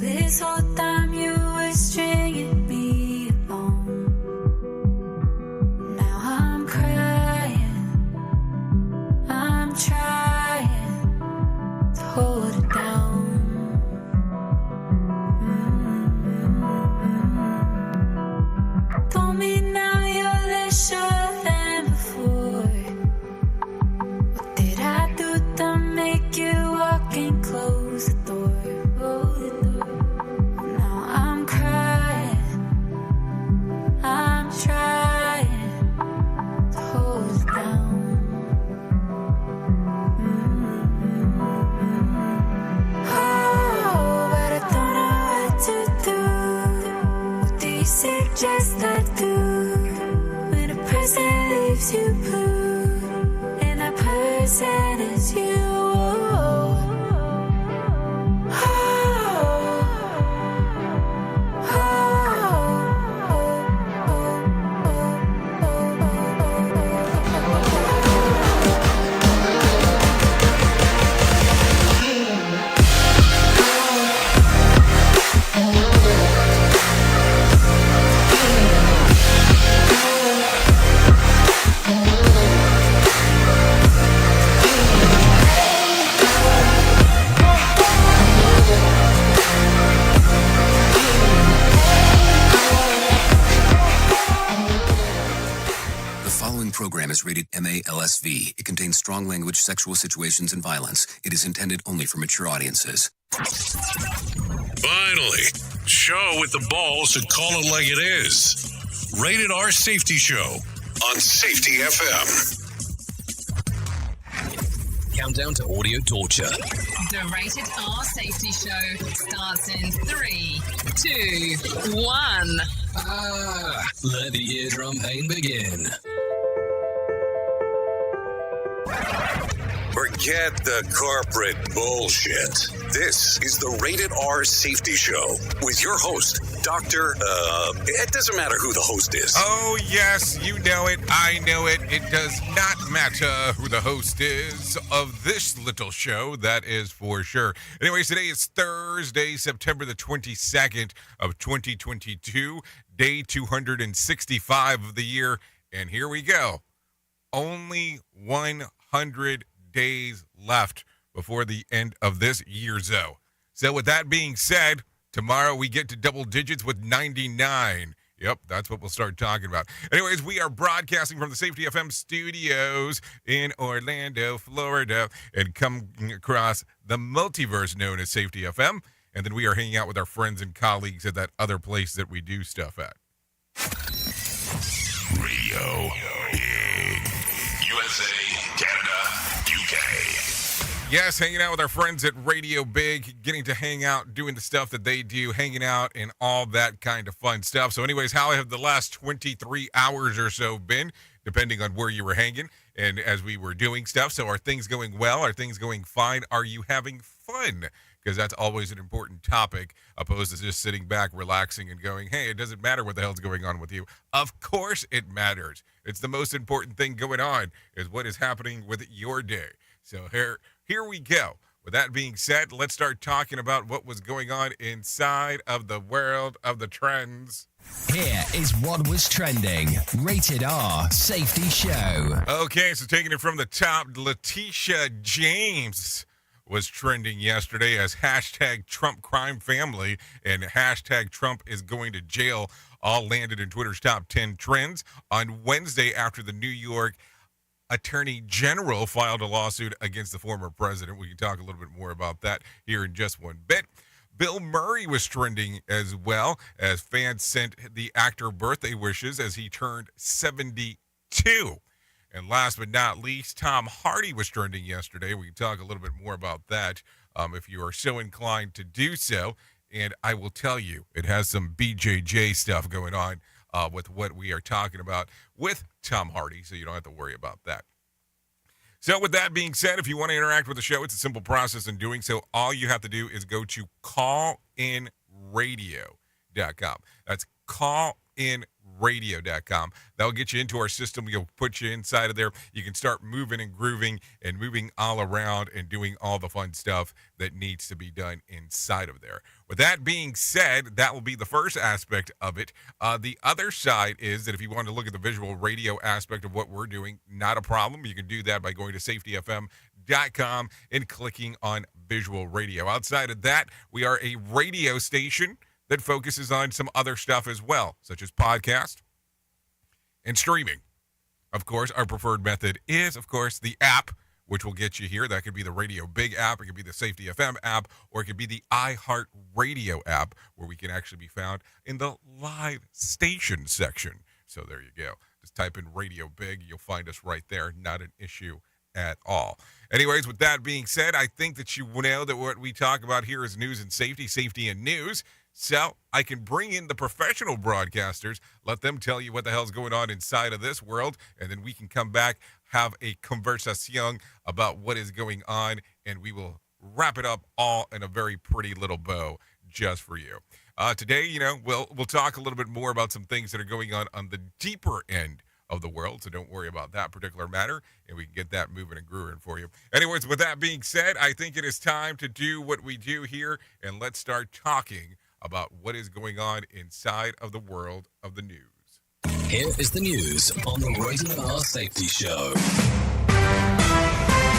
this whole time you were stringing me along. Now I'm crying, I'm trying to hold it down. Told me now you're less sure than before. What did I do to make you walk and close the door? Now I'm crying, I'm trying to hold it down. Oh, but I don't know what to do. What do you suggest I do when a person leaves you blue and that person is you? Program is rated MALSV. It contains strong language, sexual situations, and violence. It is intended only for mature audiences. Finally, show with the balls to call it like it is. Rated R Safety Show on Safety FM. Countdown to audio torture. The Rated R Safety Show starts in 3, 2, 1. Let the eardrum pain begin. Forget the corporate bullshit. This is the Rated R Safety Show with your host, Dr. It doesn't matter who the host is. Oh, yes, you know it. I know it. It does not matter who the host is of this little show. That is for sure. Anyways, today is Thursday, September the 22nd of 2022, day 265 of the year. And here we go. Only 100 days left before the end of this year, so with that being said, tomorrow we get to double digits with 99. Yep, that's what we'll start talking about. Anyways, we are broadcasting from the Safety FM studios in Orlando, Florida, and coming across the multiverse known as Safety FM, and then we are hanging out with our friends and colleagues at that other place that we do stuff at. Radio Big. USA, Canada, UK. Yes, hanging out with our friends at Radio Big, getting to hang out, doing the stuff that they do, hanging out, and all that kind of fun stuff. So anyways, how have the last 23 hours or so been, depending on where you were hanging and as we were doing stuff? So are things going well? Are things going fine? Are you having fun? Because that's always an important topic, opposed to just sitting back, relaxing, and going, hey, it doesn't matter what the hell's going on with you. Of course it matters. It's the most important thing going on is what is happening with your day. So here we go. With that being said, let's start talking about what was going on inside of the world of the trends. Here is what was trending. Rated R Safety Show. Okay, so taking it from the top, Letitia James was trending yesterday as hashtag Trump crime family and hashtag Trump is going to jail all landed in Twitter's top 10 trends on Wednesday after the New York Attorney General filed a lawsuit against the former president. We can talk a little bit more about that here in just one bit. Bill Murray was trending as well as fans sent the actor birthday wishes as he turned 72. And last but not least, Tom Hardy was trending yesterday. We can talk a little bit more about that if you are so inclined to do so. And I will tell you, it has some BJJ stuff going on with what we are talking about with Tom Hardy, so you don't have to worry about that. So with that being said, if you want to interact with the show, it's a simple process in doing so. All you have to do is go to callinradio.com. That's radio.com. That'll get you into our system. You'll put you inside of there. You can start moving and grooving and moving all around and doing all the fun stuff that needs to be done inside of there. With that being said, that will be the first aspect of it. The other side is that if you want to look at the visual radio aspect of what we're doing, not a problem. You can do that by going to safetyfm.com and clicking on visual radio. Outside of that, we are a radio station that focuses on some other stuff as well, such as podcast and streaming. Of course, our preferred method is, of course, the app, which will get you here. That could be the Radio Big app, it could be the Safety FM app, or it could be the iHeart Radio app, where we can actually be found in the live station section. So there you go. Just type in Radio Big, you'll find us right there. Not an issue at all. Anyways, with that being said, I think that you know that what we talk about here is news and safety and news. So I can bring in the professional broadcasters, let them tell you what the hell's going on inside of this world, and then we can come back, have a conversation about what is going on, and we will wrap it up all in a very pretty little bow just for you. Today, we'll talk a little bit more about some things that are going on the deeper end of the world, so don't worry about that particular matter, and we can get that moving and grooving for you. Anyways, with that being said, I think it is time to do what we do here, and let's start talking about what is going on inside of the world of the news. Here is the news on the Rated R Safety Show.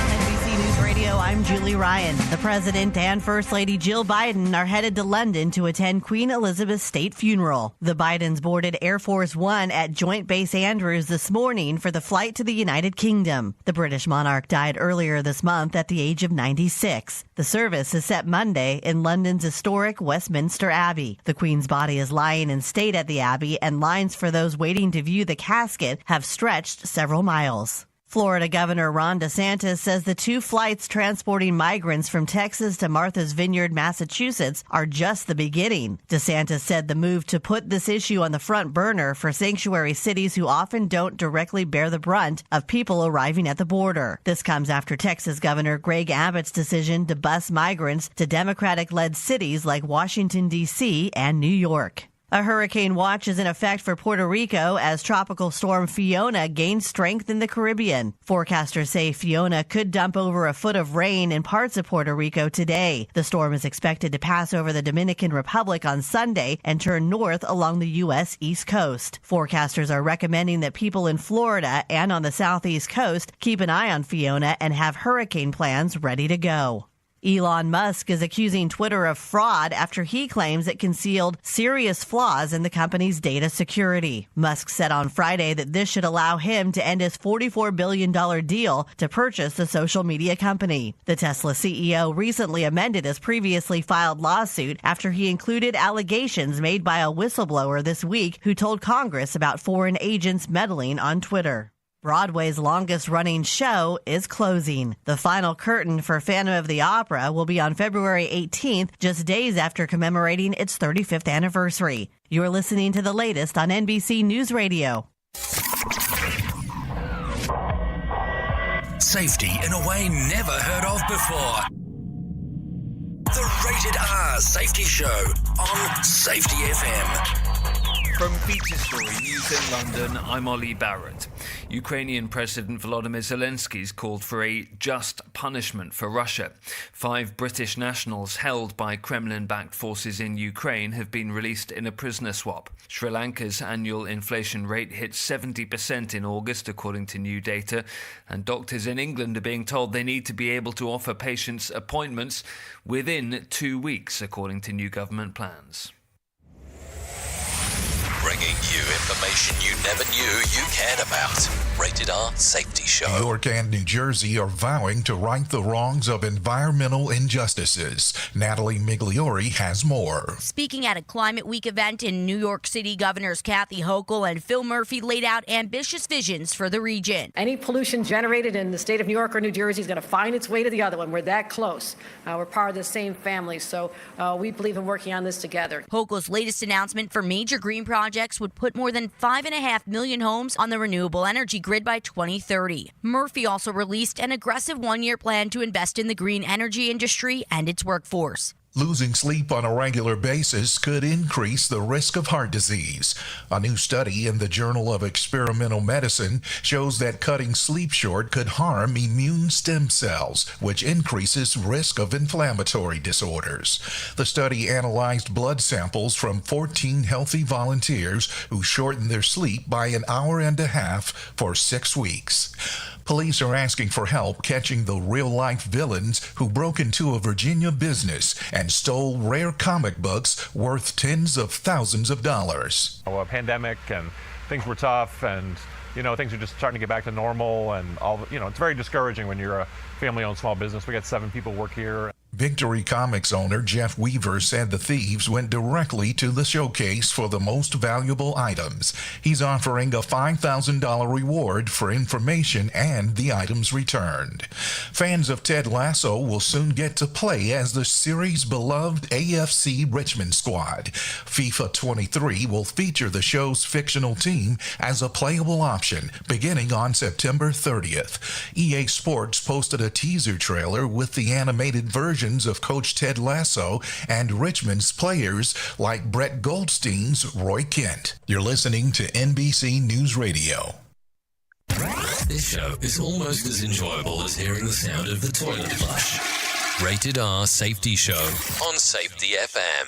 NBC News Radio, I'm Julie Ryan. The President and First Lady Jill Biden are headed to London to attend Queen Elizabeth's state funeral. The Bidens boarded Air Force One at Joint Base Andrews this morning for the flight to the United Kingdom. The British monarch died earlier this month at the age of 96. The service is set Monday in London's historic Westminster Abbey. The Queen's body is lying in state at the Abbey, and lines for those waiting to view the casket have stretched several miles. Florida Governor Ron DeSantis says the two flights transporting migrants from Texas to Martha's Vineyard, Massachusetts, are just the beginning. DeSantis said the move to put this issue on the front burner for sanctuary cities who often don't directly bear the brunt of people arriving at the border. This comes after Texas Governor Greg Abbott's decision to bus migrants to Democratic-led cities like Washington, D.C. and New York. A hurricane watch is in effect for Puerto Rico as Tropical Storm Fiona gains strength in the Caribbean. Forecasters say Fiona could dump over a foot of rain in parts of Puerto Rico today. The storm is expected to pass over the Dominican Republic on Sunday and turn north along the U.S. East Coast. Forecasters are recommending that people in Florida and on the southeast coast keep an eye on Fiona and have hurricane plans ready to go. Elon Musk is accusing Twitter of fraud after he claims it concealed serious flaws in the company's data security. Musk said on Friday that this should allow him to end his $44 billion deal to purchase the social media company. The Tesla CEO recently amended his previously filed lawsuit after he included allegations made by a whistleblower this week who told Congress about foreign agents meddling on Twitter. Broadway's longest-running show is closing. The final curtain for Phantom of the Opera will be on February 18th, just days after commemorating its 35th anniversary. You're listening to the latest on NBC News Radio. Safety in a way never heard of before. The Rated R Safety Show on Safety FM. From Feature Story News in London, I'm Ollie Barrett. Ukrainian President Volodymyr Zelensky's called for a just punishment for Russia. 5 British nationals held by Kremlin-backed forces in Ukraine have been released in a prisoner swap. Sri Lanka's annual inflation rate hit 70% in August, according to new data, and doctors in England are being told they need to be able to offer patients appointments within 2 weeks, according to new government plans. Bringing you information you never knew you cared about. Rated R Safety Show. New York and New Jersey are vowing to right the wrongs of environmental injustices. Natalie Migliori has more. Speaking at a Climate Week event in New York City, Governors Kathy Hochul and Phil Murphy laid out ambitious visions for the region. Any pollution generated in the state of New York or New Jersey is going to find its way to the other one. We're that close. We're part of the same family, so we believe in working on this together. Hochul's latest announcement for major green projects would put more than 5.5 million homes on the renewable energy grid by 2030. Murphy also released an aggressive one-year plan to invest in the green energy industry and its workforce. Losing sleep on a regular basis could increase the risk of heart disease. A new study in the Journal of Experimental Medicine shows that cutting sleep short could harm immune stem cells, which increases risk of inflammatory disorders. The study analyzed blood samples from 14 healthy volunteers who shortened their sleep by an hour and a half for 6 weeks. Police are asking for help catching the real-life villains who broke into a Virginia business and stole rare comic books worth tens of thousands of dollars. A pandemic and things were tough, and things are just starting to get back to normal, and it's very discouraging when you're a family-owned small business. We got 7 people work here. Victory Comics owner Jeff Weaver said the thieves went directly to the showcase for the most valuable items. He's offering a $5,000 reward for information and the items returned. Fans of Ted Lasso will soon get to play as the series' beloved AFC Richmond squad. FIFA 23 will feature the show's fictional team as a playable option beginning on September 30th. EA Sports posted a teaser trailer with the animated version of Coach Ted Lasso and Richmond's players like Brett Goldstein's Roy Kent. You're listening to NBC News Radio. This show is almost as enjoyable as hearing the sound of the toilet flush. Rated R Safety Show on Safety FM.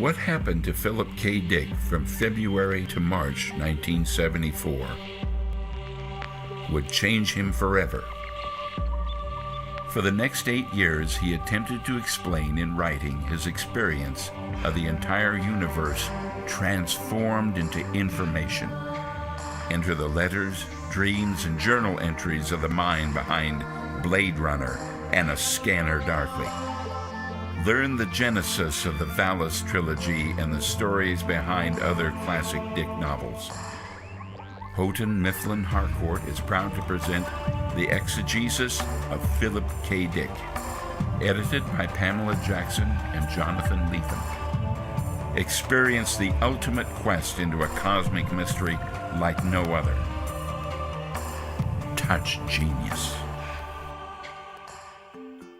What happened to Philip K. Dick from February to March 1974 would change him forever. For the next 8 years, he attempted to explain in writing his experience of the entire universe transformed into information. Enter the letters, dreams, and journal entries of the mind behind Blade Runner and A Scanner Darkly. Learn the genesis of the Valis trilogy and the stories behind other classic Dick novels. Houghton Mifflin Harcourt is proud to present The Exegesis of Philip K. Dick, edited by Pamela Jackson and Jonathan Lethem. Experience the ultimate quest into a cosmic mystery like no other. Touch genius.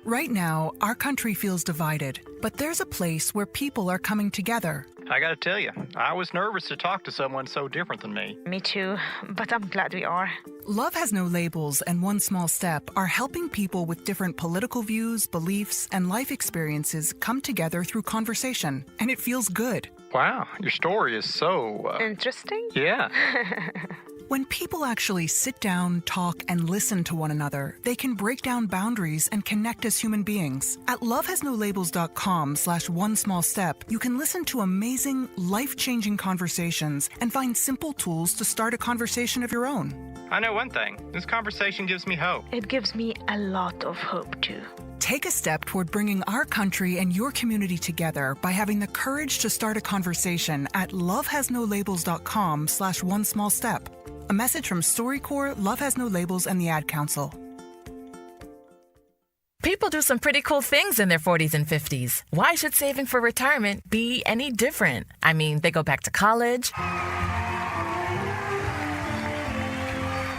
Right now, our country feels divided, but there's a place where people are coming together. I gotta tell you, I was nervous to talk to someone so different than me. Me too, but I'm glad we are. Love Has No Labels and One Small Step are helping people with different political views, beliefs, and life experiences come together through conversation, and it feels good. Wow, your story is so... Interesting? Yeah. When people actually sit down, talk, and listen to one another, they can break down boundaries and connect as human beings. At lovehasnolabels.com/onesmallstep, you can listen to amazing, life-changing conversations and find simple tools to start a conversation of your own. I know one thing. This conversation gives me hope. It gives me a lot of hope, too. Take a step toward bringing our country and your community together by having the courage to start a conversation at lovehasnolabels.com/onesmallstep. A message from StoryCorps, Love Has No Labels, and the Ad Council. People do some pretty cool things in their 40s and 50s. Why should saving for retirement be any different? I mean, they go back to college,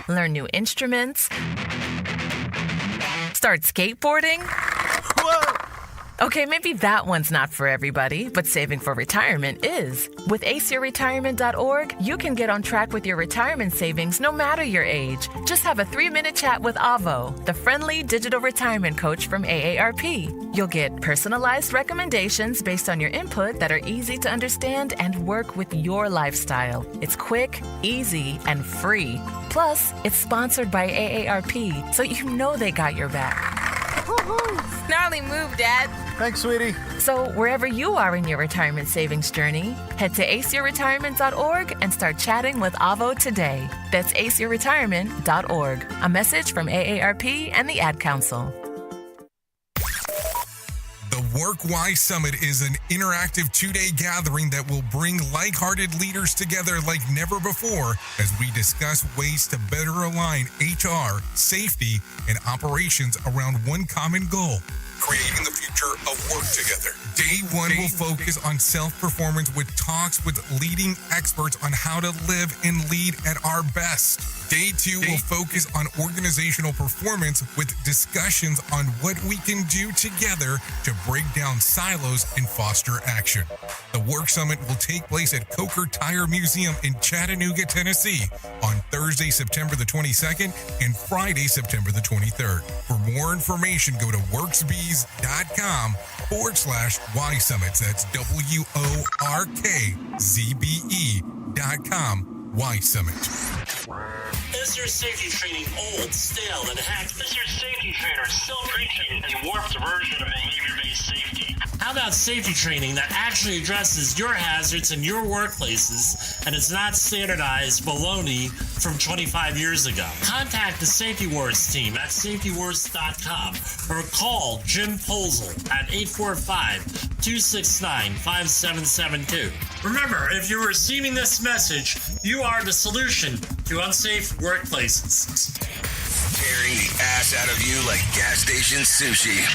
learn new instruments, start skateboarding. Whoa! Okay, maybe that one's not for everybody, but saving for retirement is. With aceyourretirement.org, you can get on track with your retirement savings no matter your age. Just have a 3-minute chat with Avo, the friendly digital retirement coach from AARP. You'll get personalized recommendations based on your input that are easy to understand and work with your lifestyle. It's quick, easy, and free. Plus, it's sponsored by AARP, so you know they got your back. Gnarly move, Dad. Thanks, sweetie. So wherever you are in your retirement savings journey, head to aceyourretirement.org and start chatting with Avo today. That's aceyourretirement.org. A message from AARP and the Ad Council. The WorkWise Summit is an interactive 2-day gathering that will bring like-hearted leaders together like never before as we discuss ways to better align HR, safety, and operations around one common goal: creating the future of work together. Day 1 will focus on self-performance with talks with leading experts on how to live and lead at our best. Day 2 will focus on organizational performance with discussions on what we can do together to break down silos and foster action. The Work Summit will take place at Coker Tire Museum in Chattanooga, Tennessee on Thursday, September the 22nd and Friday, September the 23rd. For more information, go to workzbe.com/Y Summits. That's WORKZBE.com. Y Summit. Is your safety training old, stale, and hacked? Is your safety trainer still preaching a warped version of behavior-based safety? How about safety training that actually addresses your hazards in your workplaces and is not standardized baloney from 25 years ago? Contact the Safety Wars team at safetywars.com or call Jim Posel at 845-269-5772. Remember, if you're receiving this message, you are the solution to unsafe workplaces. Tearing the ass out of you like gas station sushi.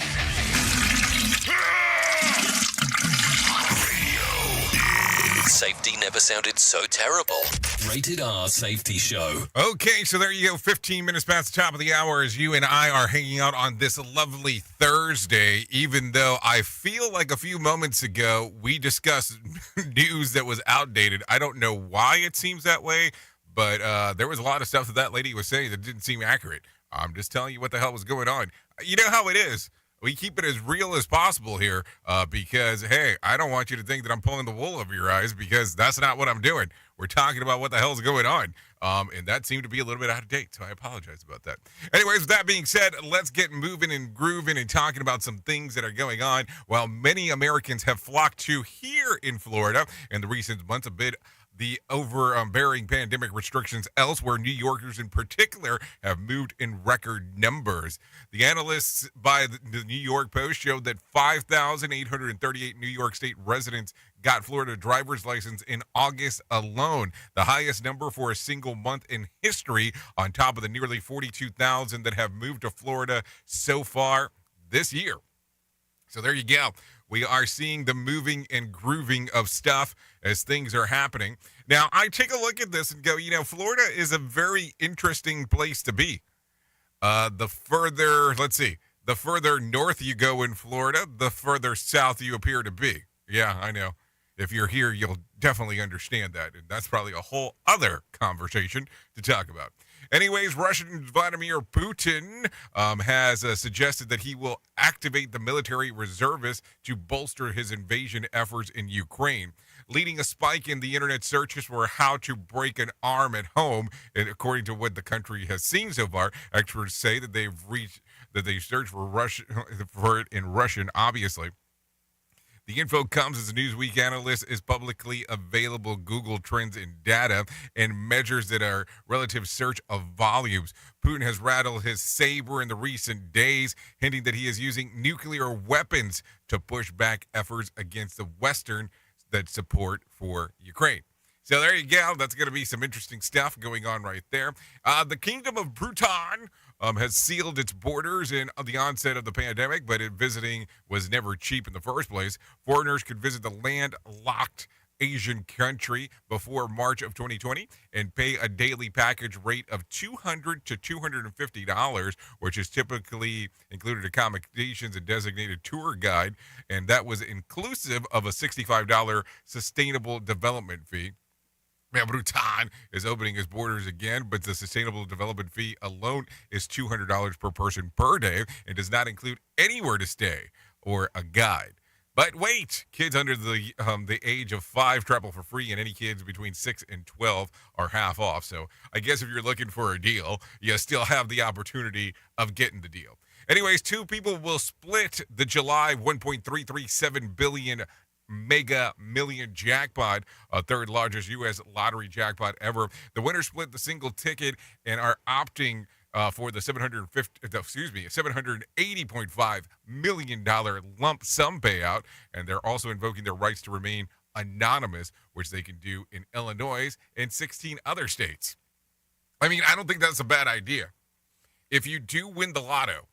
Safety never sounded so terrible. Rated R Safety Show. Okay, so there you go. 15 minutes past the top of the hour as you and I are hanging out on this lovely Thursday, even though I feel like a few moments ago we discussed news that was outdated. I don't know why it seems that way, but there was a lot of stuff that lady was saying that didn't seem accurate. I'm just telling you what the hell was going on. You know how it is. We keep it as real as possible here because, hey, I don't want you to think that I'm pulling the wool over your eyes because that's not what I'm doing. We're talking about what the hell's going on. And that seemed to be a little bit out of date, so I apologize about that. Anyways, with that being said, let's get moving and grooving and talking about some things that are going on. While many Americans have flocked to here in Florida in the recent months, amid the overbearing pandemic restrictions elsewhere, New Yorkers in particular have moved in record numbers. The analysts by the New York Post showed that 5,838 New York State residents got Florida driver's license in August alone, the highest number for a single month in history, on top of the nearly 42,000 that have moved to Florida so far this year. So there you go. We are seeing the moving and grooving of stuff as things are happening. Now, I take a look at this and go, you know, Florida is a very interesting place to be. The further north you go in Florida, the further south you appear to be. Yeah, I know. If you're here, you'll definitely understand that. And that's probably a whole other conversation to talk about. Anyways, Russian Vladimir Putin has suggested that he will activate the military reservists to bolster his invasion efforts in Ukraine, leading a spike in the internet searches for how to break an arm at home. And according to what the country has seen so far, experts say that they've searched for it in Russian, obviously. The info comes as a Newsweek analyst is publicly available Google Trends and data and measures that are relative search of volumes. Putin has rattled his saber in the recent days, hinting that he is using nuclear weapons to push back efforts against the Western that support for Ukraine. So there you go. That's going to be some interesting stuff going on right there. The Kingdom of Bhutan has sealed its borders in the onset of the pandemic, but visiting was never cheap in the first place. Foreigners could visit the landlocked Asian country before March of 2020 and pay a daily package rate of $200 to $250, which is typically included accommodations and designated tour guide, and that was inclusive of a $65 sustainable development fee. Now, Bhutan is opening its borders again, but the sustainable development fee alone is $200 per person per day and does not include anywhere to stay or a guide. But wait, kids under the age of 5 travel for free, and any kids between 6 and 12 are half off. So I guess if you're looking for a deal, you still have the opportunity of getting the deal. Anyways, 2 people will split the July $1.337 billion Mega Million jackpot, a third largest U.S. lottery jackpot ever. The winners split the single ticket and are opting for the $780.5 million lump sum payout, and they're also invoking their rights to remain anonymous, which they can do in Illinois and 16 other states. I mean, I don't think that's a bad idea. If you do win the lotto,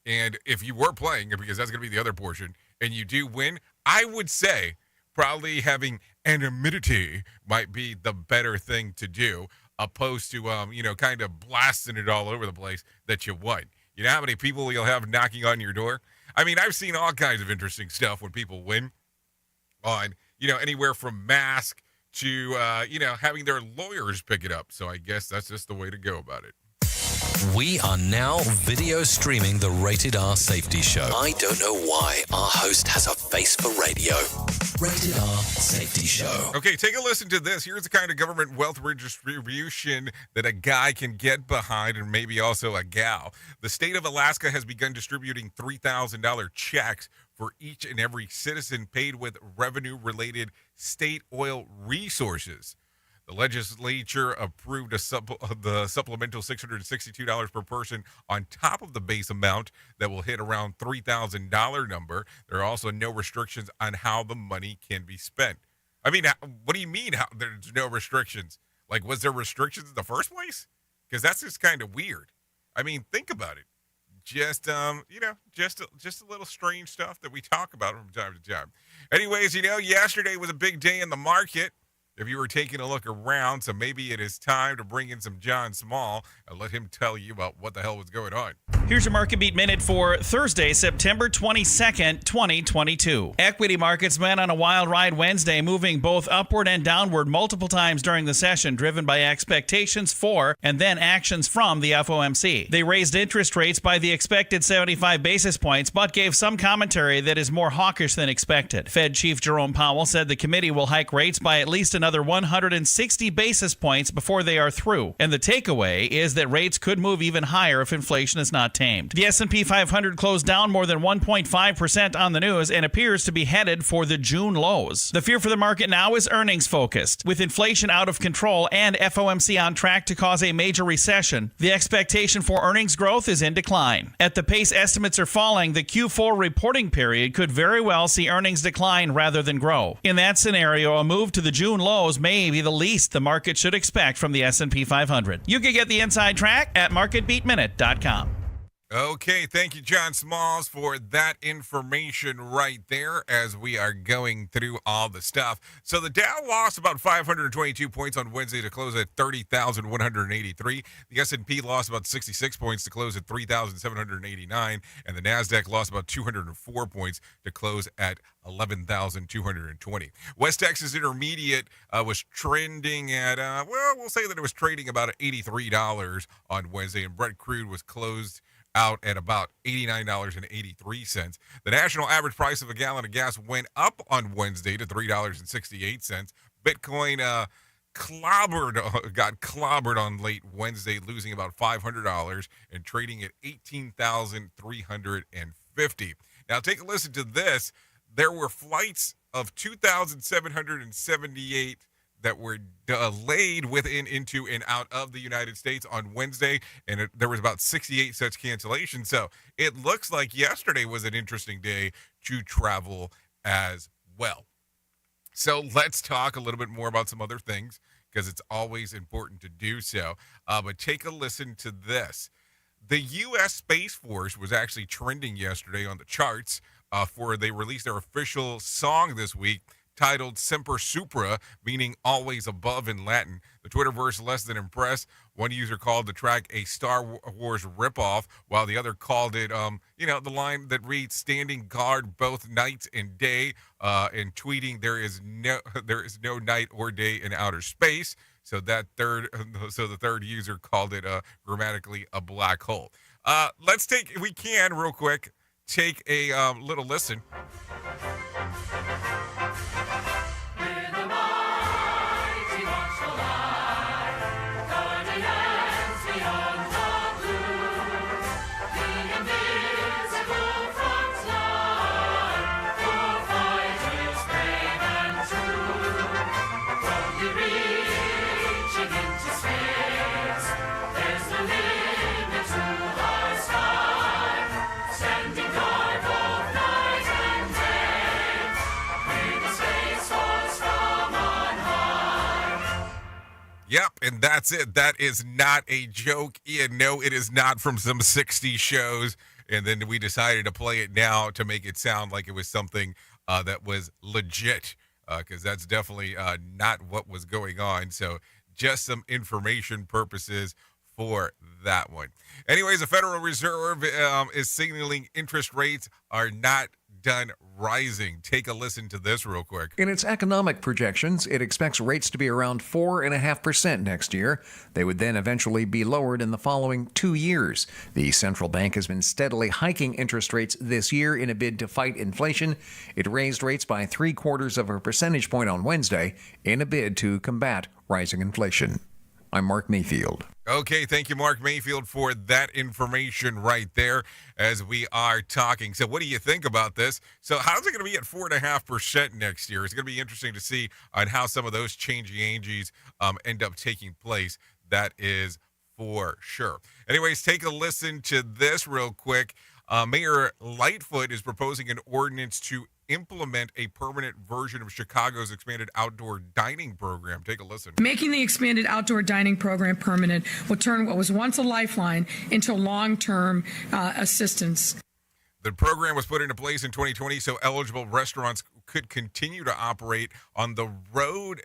and if you were playing, because that's going to be the other portion, and you do win, I would say probably having anonymity might be the better thing to do. opposed to, kind of blasting it all over the place, that you won. You know how many people you'll have knocking on your door? I mean, I've seen all kinds of interesting stuff when people win on, anywhere from mask to, having their lawyers pick it up. So I guess that's just the way to go about it. We are now video streaming the Rated R Safety Show. I don't know why our host has a face for radio. Rated R Safety Show. Okay, take a listen to this. Here's the kind of government wealth redistribution that a guy can get behind, and maybe also a gal. The state of Alaska has begun distributing $3,000 checks for each and every citizen paid with revenue-related state oil resources. The legislature approved the supplemental $662 per person on top of the base amount that will hit around $3,000 number. There are also no restrictions on how the money can be spent. I mean, what do you mean there's no restrictions? Like, was there restrictions in the first place? Because that's just kind of weird. I mean, think about it. Just, just a little strange stuff that we talk about from time to time. Anyways, yesterday was a big day in the market. If you were taking a look around, so maybe it is time to bring in some John Small and let him tell you about what the hell was going on. Here's your Market Beat Minute for Thursday, September 22nd, 2022. Equity markets went on a wild ride Wednesday, moving both upward and downward multiple times during the session, driven by expectations for and then actions from the FOMC. They raised interest rates by the expected 75 basis points, but gave some commentary that is more hawkish than expected. Fed Chief Jerome Powell said the committee will hike rates by at least another 160 basis points before they are through. And the takeaway is that rates could move even higher if inflation is not tamed. The S&P 500 closed down more than 1.5% on the news and appears to be headed for the June lows. The fear for the market now is earnings focused. With inflation out of control and FOMC on track to cause a major recession, the expectation for earnings growth is in decline. At the pace estimates are falling, the Q4 reporting period could very well see earnings decline rather than grow. In that scenario, a move to the June lows may be the least the market should expect from the S&P 500. You can get the inside track at marketbeatminute.com. Okay, thank you, John Smalls, for that information right there as we are going through all the stuff. So the Dow lost about 522 points on Wednesday to close at 30,183. The S&P lost about 66 points to close at 3,789. And the NASDAQ lost about 204 points to close at 11,220. West Texas Intermediate was trending at, we'll say that it was trading about $83 on Wednesday, and Brent crude was closed out at about $89.83. The national average price of a gallon of gas went up on Wednesday to $3.68. Bitcoin got clobbered on late Wednesday, losing about $500 and trading at $18,350. Now take a listen to this. There were flights of 2,778 that were delayed within, into, and out of the United States on Wednesday, and there was about 68 such cancellations. So it looks like yesterday was an interesting day to travel as well. So let's talk a little bit more about some other things, because it's always important to do so. But take a listen to this. The U.S. Space Force was actually trending yesterday on the charts they released their official song this week, titled Semper Supra, meaning always above in Latin. The Twitterverse less than impressed. One user called the track a Star Wars ripoff, while the other called it, the line that reads "standing guard both nights and day," and tweeting there is no night or day in outer space. So the third user called it grammatically a black hole. Let's take, if we can, real quick, take a little listen. Yep, and that's it. That is not a joke, Ian. No, it is not from some 60s shows. And then we decided to play it now to make it sound like it was something that was legit, because that's definitely not what was going on. So just some information purposes for that one. Anyways, the Federal Reserve is signaling interest rates are not done rising. Take a listen to this real quick. In its economic projections, it expects rates to be around 4.5% next year. They would then eventually be lowered in the following 2 years. The central bank has been steadily hiking interest rates this year in a bid to fight inflation. It raised rates by 0.75 of a percentage point on Wednesday in a bid to combat rising inflation. I'm Mark Mayfield. Okay, thank you, Mark Mayfield, for that information right there as we are talking. So what do you think about this? So how's it going to be at 4.5% next year? It's going to be interesting to see on how some of those changes end up taking place. That is for sure. Anyways, take a listen to this real quick. Mayor Lightfoot is proposing an ordinance to implement a permanent version of Chicago's expanded outdoor dining program. Take a listen. Making the expanded outdoor dining program permanent will turn what was once a lifeline into long-term assistance. The program was put into place in 2020 so eligible restaurants could continue to operate on the road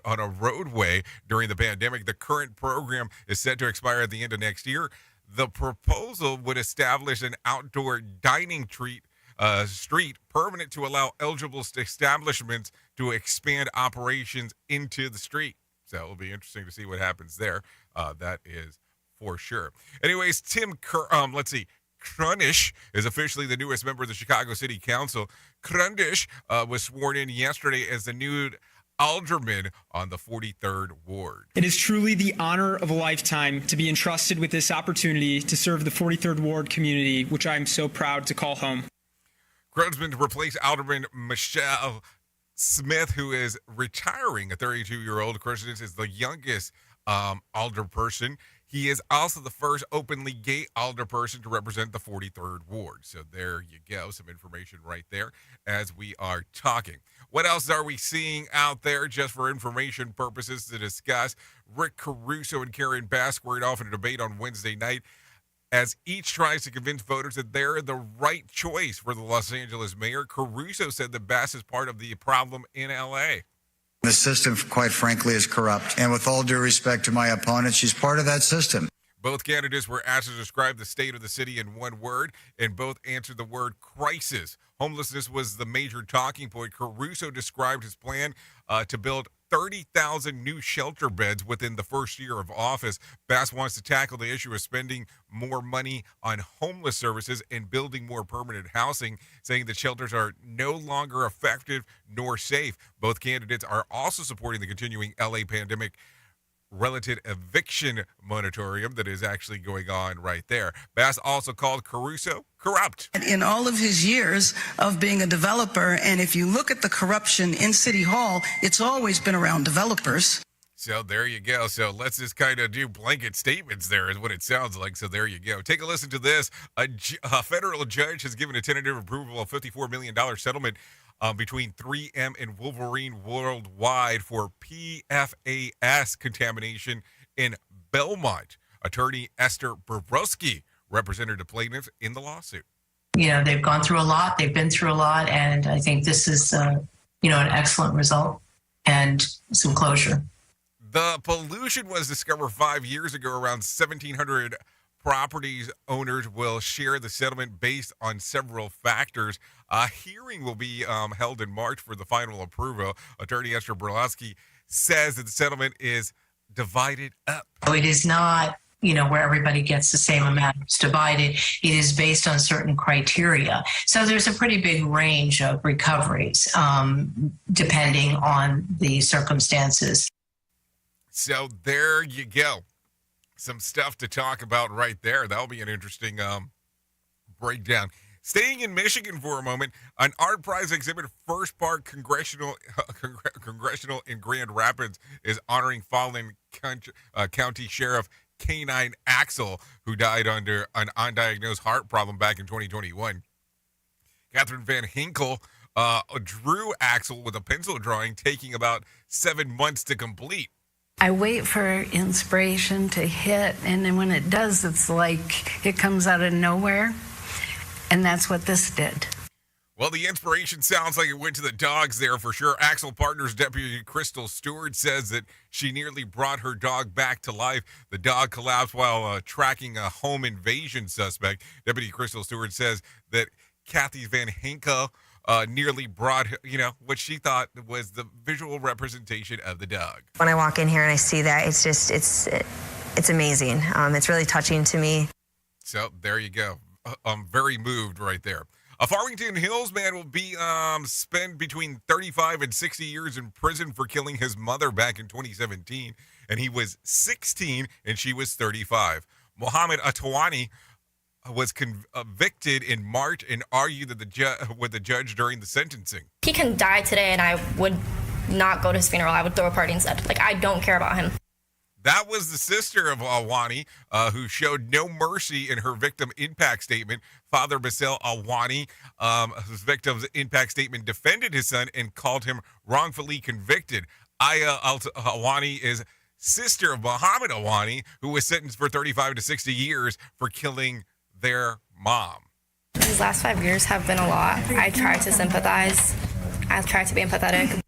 on a roadway during the pandemic. The current program is set to expire at the end of next year. The proposal would establish an outdoor dining street permanent to allow eligible establishments to expand operations into the street. So it'll be interesting to see what happens there. That is for sure. Anyways, Krunish is officially the newest member of the Chicago City Council. Krunish was sworn in yesterday as the new alderman on the 43rd Ward. It is truly the honor of a lifetime to be entrusted with this opportunity to serve the 43rd Ward community, which I am so proud to call home. Krunish to replace Alderman Michelle Smith, who is retiring. A 32-year-old. Krunish is the youngest alderperson. He is also the first openly gay alderperson to represent the 43rd Ward. So there you go. Some information right there as we are talking. What else are we seeing out there just for information purposes to discuss? Rick Caruso and Karen Bass squared off in a debate on Wednesday night as each tries to convince voters that they're the right choice for the Los Angeles mayor. Caruso said that Bass is part of the problem in L.A. The system, quite frankly, is corrupt. And with all due respect to my opponent, she's part of that system. Both candidates were asked to describe the state of the city in one word, and both answered the word crisis. Homelessness was the major talking point. Caruso described his plan to build 30,000 new shelter beds within the first year of office. Bass wants to tackle the issue of spending more money on homeless services and building more permanent housing, saying that shelters are no longer effective nor safe. Both candidates are also supporting the continuing LA pandemic relative eviction moratorium that is actually going on right there. Bass also called Caruso corrupt. In all of his years of being a developer, and if you look at the corruption in City Hall, it's always been around developers. So there you go. So let's just kind of do blanket statements there is what it sounds like. So there you go. Take a listen to this. A federal judge has given a tentative approval of $54 million settlement between 3M and Wolverine Worldwide for PFAS contamination in Belmont. Attorney Esther Bobrowski represented the plaintiffs in the lawsuit. You know, they've gone through a lot. They've been through a lot. And I think this is, an excellent result and some closure. The pollution was discovered 5 years ago. Around 1,700 properties owners will share the settlement based on several factors. A hearing will be held in March for the final approval. Attorney Esther Bobrowski says that the settlement is divided up. It is not, where everybody gets the same amount. It's divided. It is based on certain criteria. So there's a pretty big range of recoveries depending on the circumstances. So there you go. Some stuff to talk about right there. That'll be an interesting breakdown. Staying in Michigan for a moment, an art prize exhibit, First Park Congressional in Grand Rapids, is honoring fallen County Sheriff K9 Axel, who died under an undiagnosed heart problem back in 2021. Catherine Van Hinkle drew Axel with a pencil drawing, taking about 7 months to complete. I wait for inspiration to hit, and then when it does, it's like it comes out of nowhere, and that's what this did. Well, the inspiration sounds like it went to the dogs there for sure. Axel Partners Deputy Crystal Stewart says that she nearly brought her dog back to life. The dog collapsed while tracking a home invasion suspect. Deputy Crystal Stewart says that Kathy Van Henkel nearly brought, what she thought was the visual representation of the dog. When I walk in here and I see that, it's amazing. It's really touching to me. So there you go. I'm very moved right there. A Farmington Hills man will be spend between 35 and 60 years in prison for killing his mother back in 2017, and he was 16 and she was 35. Mohammed Atawani was convicted in March and argued that with the judge during the sentencing. He can die today, and I would not go to his funeral. I would throw a party instead. I don't care about him. That was the sister of Awani, who showed no mercy in her victim impact statement. Father Basel Awani, whose victim's impact statement defended his son and called him wrongfully convicted. Aya Awani is sister of Muhammad Awani, who was sentenced for 35 to 60 years for killing their mom. These last 5 years have been a lot. I try to sympathize. I try to be empathetic.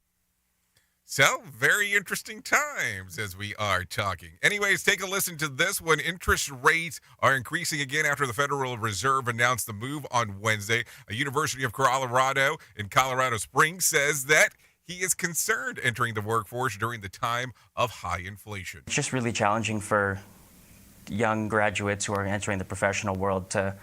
So, very interesting times as we are talking. Anyways, take a listen to this one. Interest rates are increasing again after the Federal Reserve announced the move on Wednesday. A University of Colorado in Colorado Springs says that he is concerned entering the workforce during the time of high inflation. It's just really challenging for young graduates who are entering the professional world to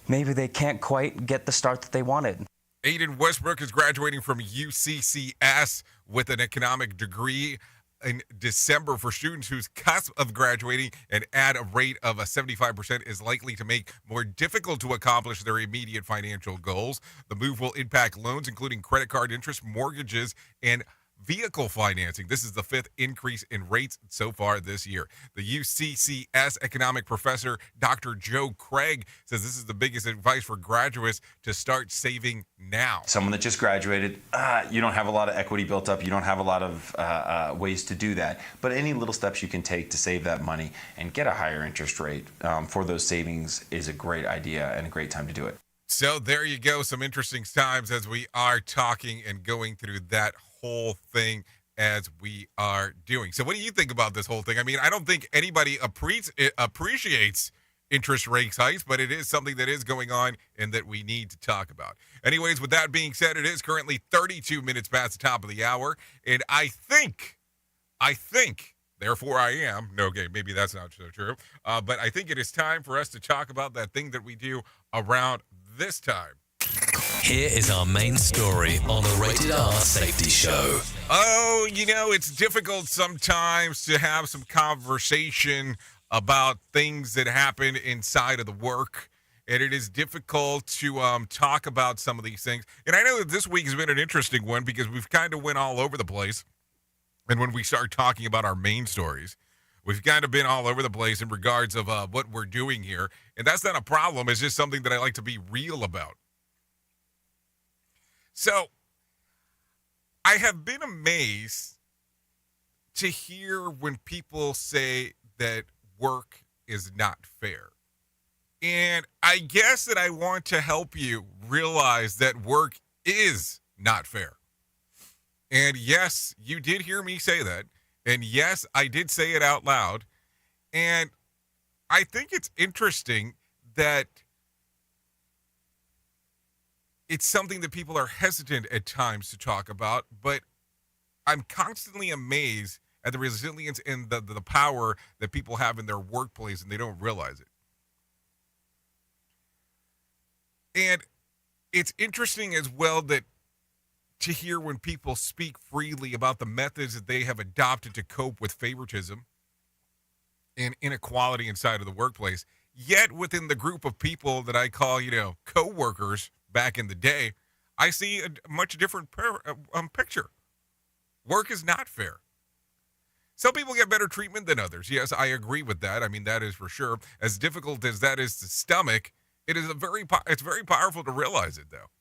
maybe they can't quite get the start that they wanted. Aiden Westbrook is graduating from UCCS with an economic degree in December. For students whose cusp of graduating and at a rate of 75% is likely to make more difficult to accomplish their immediate financial goals. The move will impact loans, including credit card interest, mortgages, and vehicle financing. This is the fifth increase in rates so far this year. The UCCS economic professor, Dr. Joe Craig, says this is the biggest advice for graduates to start saving now. Someone that just graduated, you don't have a lot of equity built up. You don't have a lot of ways to do that. But any little steps you can take to save that money and get a higher interest rate for those savings is a great idea and a great time to do it. So there you go. Some interesting times as we are talking and going through that whole thing as we are doing. So what do you think about this whole thing? I mean, I don't think anybody appreciates interest rate hikes, but it is something that is going on and that we need to talk about. Anyways, with that being said, it is currently 32 minutes past the top of the hour, and I think, therefore I am, no, okay, maybe that's not so true, but I think it is time for us to talk about that thing that we do around this time. Here is our main story on the Rated R Safety Show. Oh, it's difficult sometimes to have some conversation about things that happen inside of the work, and it is difficult to talk about some of these things. And I know that this week has been an interesting one because we've kind of went all over the place. And when we start talking about our main stories, we've kind of been all over the place in regards of what we're doing here. And that's not a problem. It's just something that I like to be real about. So, I have been amazed to hear when people say that work is not fair. And I guess that I want to help you realize that work is not fair. And yes, you did hear me say that. And yes, I did say it out loud. And I think it's interesting that it's something that people are hesitant at times to talk about, but I'm constantly amazed at the resilience and the power that people have in their workplace, and they don't realize it. And it's interesting as well that to hear when people speak freely about the methods that they have adopted to cope with favoritism and inequality inside of the workplace, yet within the group of people that I call, co-workers, back in the day, I see a much different picture. Work is not fair. Some people get better treatment than others. Yes, I agree with that. I mean, that is for sure. As difficult as that is to stomach, it's very powerful to realize it, though.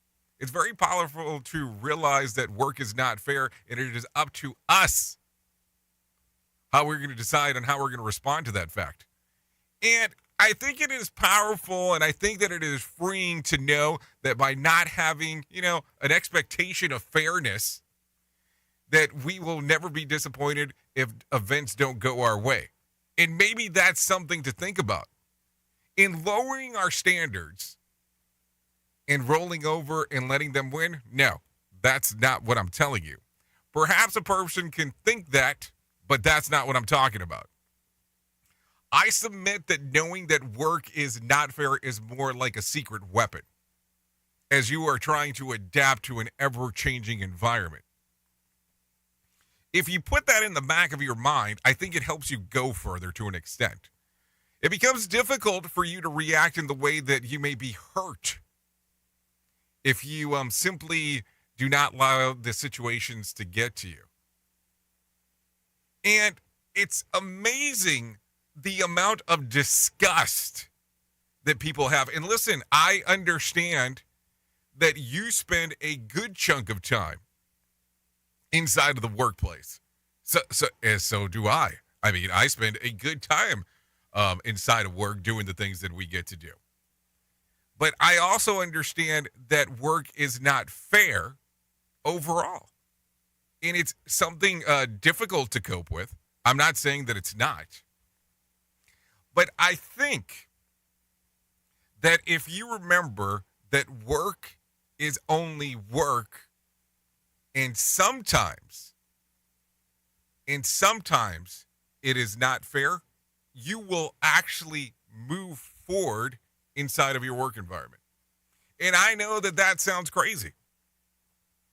It's very powerful to realize that work is not fair, and it is up to us how we're going to decide on how we're going to respond to that fact. And I think it is powerful, and I think that it is freeing to know that by not having, an expectation of fairness, that we will never be disappointed if events don't go our way. And maybe that's something to think about. In lowering our standards and rolling over and letting them win, no, that's not what I'm telling you. Perhaps a person can think that, but that's not what I'm talking about. I submit that knowing that work is not fair is more like a secret weapon as you are trying to adapt to an ever-changing environment. If you put that in the back of your mind, I think it helps you go further to an extent. It becomes difficult for you to react in the way that you may be hurt if you simply do not allow the situations to get to you. And it's amazing the amount of disgust that people have. And listen, I understand that you spend a good chunk of time inside of the workplace. So do I. I mean, I spend a good time inside of work doing the things that we get to do. But I also understand that work is not fair overall. And it's something difficult to cope with. I'm not saying that it's not. But I think that if you remember that work is only work, and sometimes it is not fair, you will actually move forward inside of your work environment. And I know that that sounds crazy.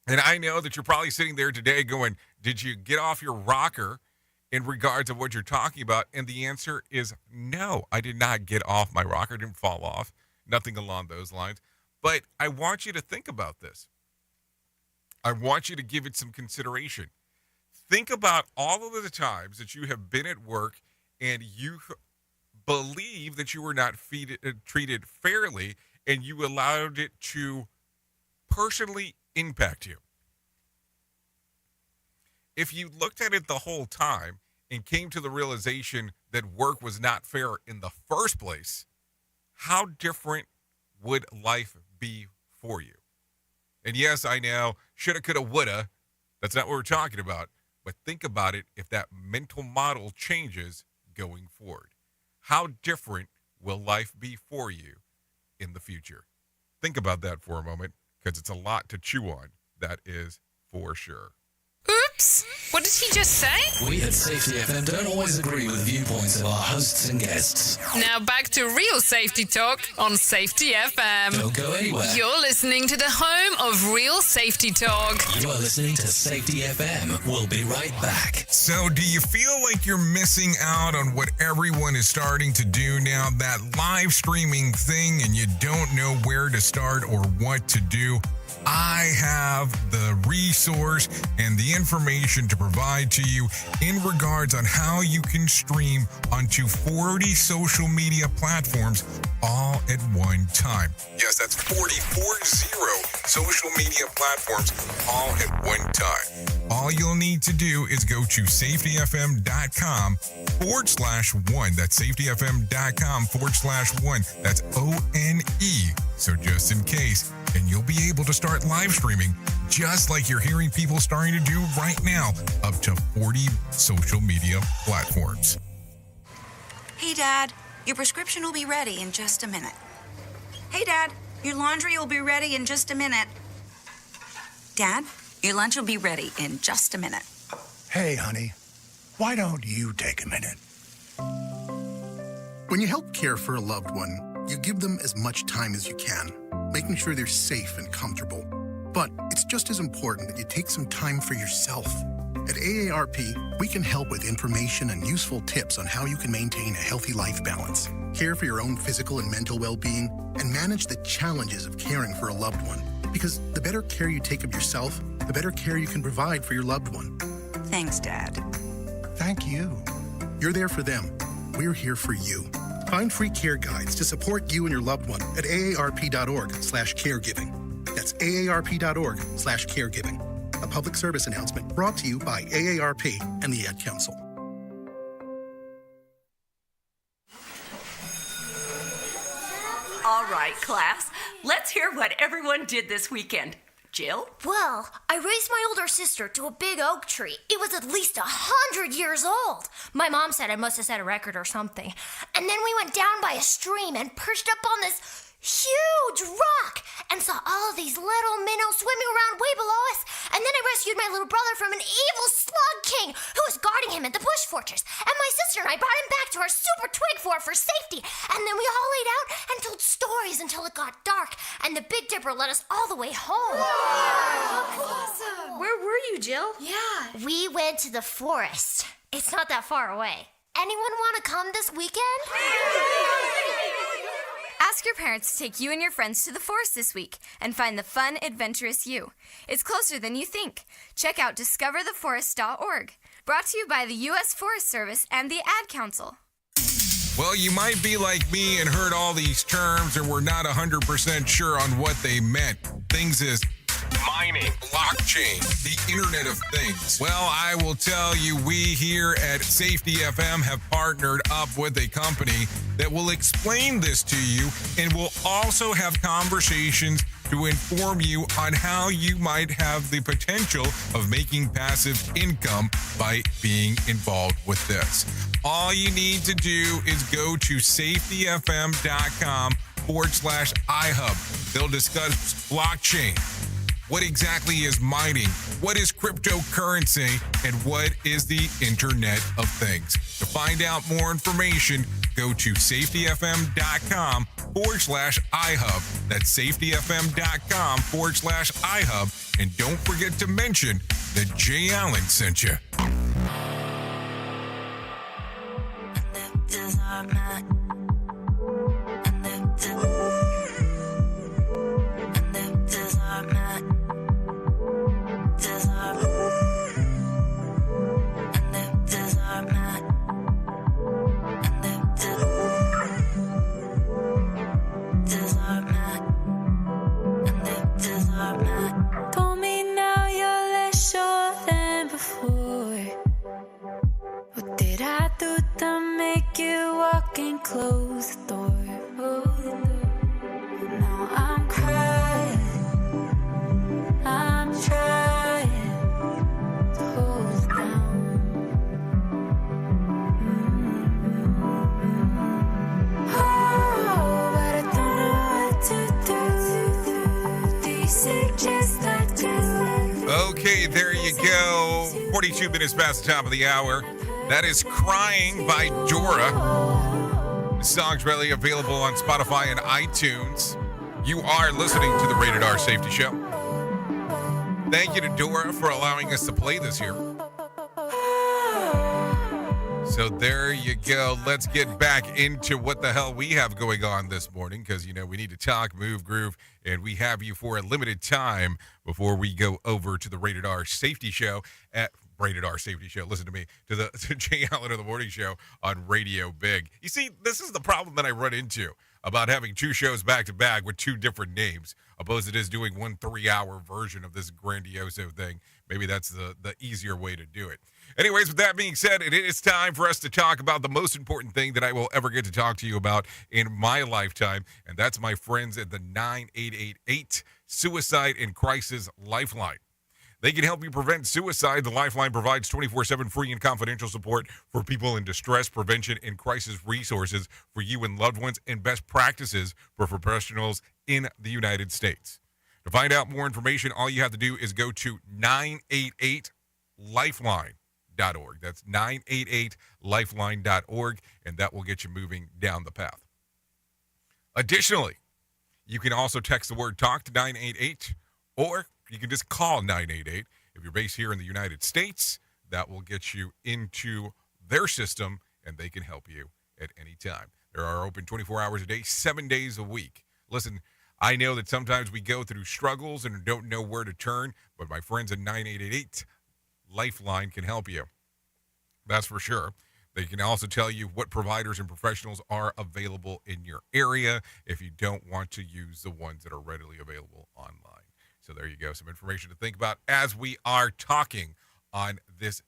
And I know that you're probably sitting there today going, did you get off your rocker in regards of what you're talking about? And the answer is no, I did not get off my rocker. I didn't fall off. Nothing along those lines. But I want you to think about this. I want you to give it some consideration. Think about all of the times that you have been at work and you believe that you were not treated fairly, and you allowed it to personally impact you. If you looked at it the whole time and came to the realization that work was not fair in the first place, how different would life be for you? And yes, I know, shoulda, coulda, woulda. That's not what we're talking about. But think about it if that mental model changes going forward. How different will life be for you in the future? Think about that for a moment, because it's a lot to chew on. That is for sure. Oops! What did he just say? We at Safety FM don't always agree with viewpoints of our hosts and guests. Now back to real safety talk on Safety FM. Don't go anywhere. You're listening to the home of real safety talk. You are listening to Safety FM. We'll be right back. So do you feel like you're missing out on what everyone is starting to do now, that live streaming thing, and you don't know where to start or what to do? I have the resource and the information to provide to you in regards on how you can stream onto 40 social media platforms all at one time. Yes, that's 40 social media platforms all at one time. All you'll need to do is go to safetyfm.com/1. That's safetyfm.com/1. That's ONE. So just in case, and you'll be able to start live streaming just like you're hearing people starting to do right now, up to 40 social media platforms. Hey, Dad, your prescription will be ready in just a minute. Hey, Dad, your laundry will be ready in just a minute. Dad, your lunch will be ready in just a minute. Hey, honey, why don't you take a minute? When you help care for a loved one, you give them as much time as you can, making sure they're safe and comfortable. But it's just as important that you take some time for yourself. At AARP, we can help with information and useful tips on how you can maintain a healthy life balance, care for your own physical and mental well-being, and manage the challenges of caring for a loved one. Because the better care you take of yourself, the better care you can provide for your loved one. Thanks, Dad. Thank you. You're there for them. We're here for you. Find free care guides to support you and your loved one at aarp.org/caregiving. That's aarp.org/caregiving. A public service announcement brought to you by AARP and the Ad Council. right, class. Let's hear what everyone did this weekend. Jill? Well, I raised my older sister to a big oak tree. It was at least 100 years old. My mom said I must have set a record or something. And then we went down by a stream and perched up on this huge rock and saw all of these little minnows swimming around way below us. And then I rescued my little brother from an evil slug king who was guarding him at the bush fortress. And my sister and I brought him back to our super twig fort for safety. And then we all laid out and told stories until it got dark. And the Big Dipper led us all the way home. Wow. Awesome. Where were you, Jill? Yeah. We went to the forest. It's not that far away. Anyone want to come this weekend? Ask your parents to take you and your friends to the forest this week and find the fun, adventurous you. It's closer than you think. Check out discovertheforest.org. Brought to you by the U.S. Forest Service and the Ad Council. Well, you might be like me and heard all these terms and were not 100% sure on what they meant. Things is mining, blockchain, the Internet of Things. Well, I will tell you, we here at Safety FM have partnered up with a company that will explain this to you and will also have conversations to inform you on how you might have the potential of making passive income by being involved with this. All you need to do is go to safetyfm.com/iHub. They'll discuss blockchain. What exactly is mining? What is cryptocurrency? And what is the Internet of Things? To find out more information, go to safetyfm.com/iHub. That's safetyfm.com/iHub. And don't forget to mention that Jay Allen sent you. Told me now you're less sure than before. What did I do to make you walk and close the door? Now I'm crying. I'm trying to hold it down. Oh, but I don't know what to do. Do you suggest I do? Okay, there you go. 42 minutes past the top of the hour. That is Crying by Dora. The song's readily available on Spotify and iTunes. You are listening to the Rated R Safety Show. Thank you to Dora for allowing us to play this here. So there you go. Let's get back into what the hell we have going on this morning because, you know, we need to talk, move, groove, and we have you for a limited time before we go over to the Rated R Safety Show at Rated R Safety Show. Listen to me, to Jay Allen of the Morning Show on Radio Big. You see, this is the problem that I run into about having two shows back to back with two different names, opposed to just doing one 3-hour version of this grandioso thing. Maybe that's the easier way to do it. Anyways, with that being said, it is time for us to talk about the most important thing that I will ever get to talk to you about in my lifetime, and that's my friends at the 9888 Suicide and Crisis Lifeline. They can help you prevent suicide. The Lifeline provides 24/7 free and confidential support for people in distress, prevention, and crisis resources for you and loved ones, and best practices for professionals in the United States. To find out more information, all you have to do is go to 988lifeline.org. That's 988lifeline.org, and that will get you moving down the path. Additionally, you can also text the word TALK to 988, or you can just call 988. If you're based here in the United States, that will get you into their system, and they can help you at any time. They are open 24 hours a day, 7 days a week. Listen, I know that sometimes we go through struggles and don't know where to turn, but my friends at 9888 Lifeline can help you. That's for sure. They can also tell you what providers and professionals are available in your area if you don't want to use the ones that are readily available online. So there you go. Some information to think about as we are talking on this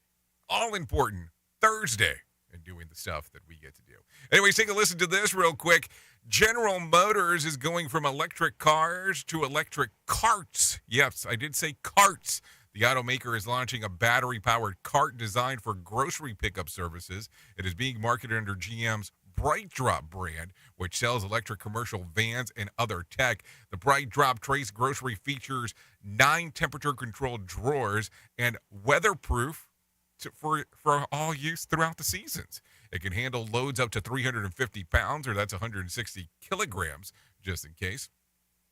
all-important Thursday and doing the stuff that we get to do. Anyways, take a listen to this real quick. General Motors is going from electric cars to electric carts. Yes, I did say carts. The automaker is launching a battery-powered cart designed for grocery pickup services. It is being marketed under GM's Bright Drop brand, which sells electric commercial vans and other tech. The Bright Drop Trace grocery features 9 temperature-controlled drawers and weatherproof for all use throughout the seasons. It can handle loads up to 350 pounds, or that's 160 kilograms, just in case,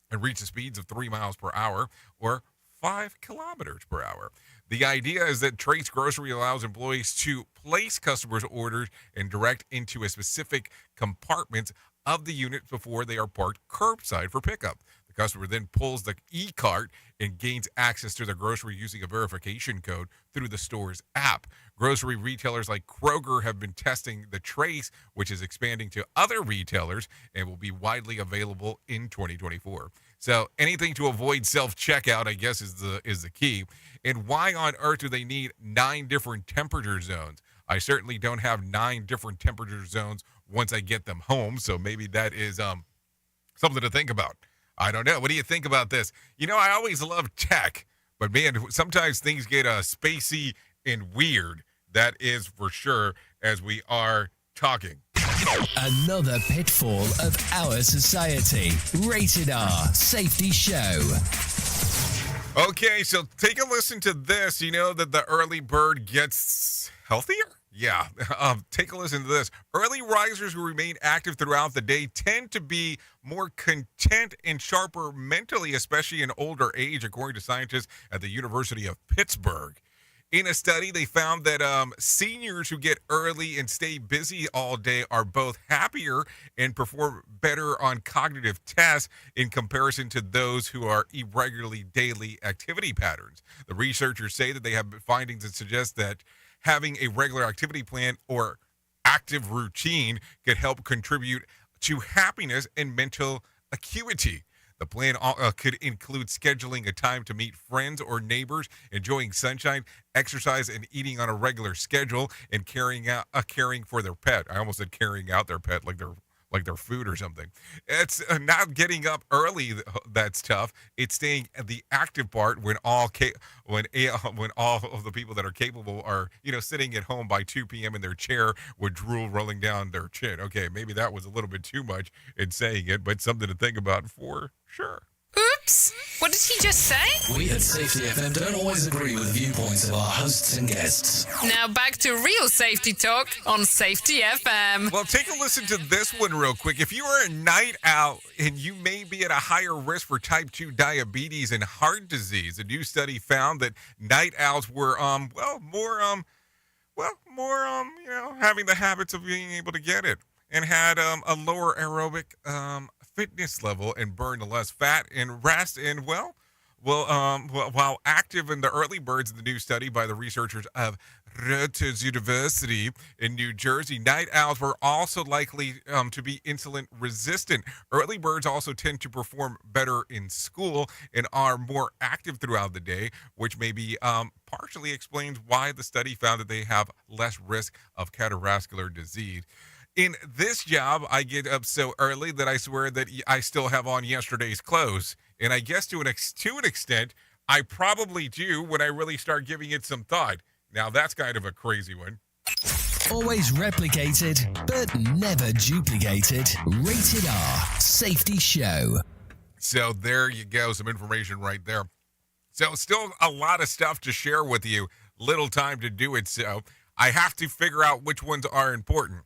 and reaches speeds of 3 miles per hour or 5 kilometers per hour. The idea is that Trace Grocery allows employees to place customers' orders and direct into a specific compartment of the unit before they are parked curbside for pickup. The customer then pulls the e-cart and gains access to their grocery using a verification code through the store's app. Grocery retailers like Kroger have been testing the Trace, which is expanding to other retailers and will be widely available in 2024. So anything to avoid self-checkout, I guess, is the key. And why on earth do they need 9 different temperature zones? I certainly don't have 9 different temperature zones once I get them home, so maybe that is something to think about. I don't know. What do you think about this? You know, I always love tech, but man, sometimes things get spacey and weird. That is for sure, as we are talking. Another pitfall of our society. Rated R Safety Show. Okay, so take a listen to this. You know that the early bird gets healthier? Yeah, take a listen to this. Early risers who remain active throughout the day tend to be more content and sharper mentally, especially in older age, according to scientists at the University of Pittsburgh. In a study, they found that seniors who get early and stay busy all day are both happier and perform better on cognitive tests in comparison to those who are irregularly daily activity patterns. The researchers say that they have findings that suggest that having a regular activity plan or active routine could help contribute to happiness and mental acuity. The plan could include scheduling a time to meet friends or neighbors, enjoying sunshine, exercise, and eating on a regular schedule, and caring for their pet. I almost said carrying out their pet like their food or something. It's not getting up early that's tough. It's staying at the active part when all of the people that are capable are, sitting at home by 2 p.m. in their chair with drool rolling down their chin. Okay, maybe that was a little bit too much in saying it, but something to think about for sure. Oops! What did he just say? We at Safety FM don't always agree with viewpoints of our hosts and guests. Now back to real safety talk on Safety FM. Well, take a listen to this one real quick. If you are a night owl and you may be at a higher risk for type 2 diabetes and heart disease, a new study found that night owls were having the habits of being able to get it and had a lower aerobic fitness level and burned less fat and rest and while active in the early birds in the new study by the researchers of Rutgers University in New Jersey, night owls were also likely to be insulin resistant. Early birds also tend to perform better in school and are more active throughout the day, which maybe partially explains why the study found that they have less risk of cardiovascular disease. In this job, I get up so early that I swear that I still have on yesterday's clothes. And I guess to an extent, I probably do when I really start giving it some thought. Now, that's kind of a crazy one. Always replicated, but never duplicated. Rated R Safety Show. So there you go. Some information right there. So still a lot of stuff to share with you. Little time to do it. So I have to figure out which ones are important.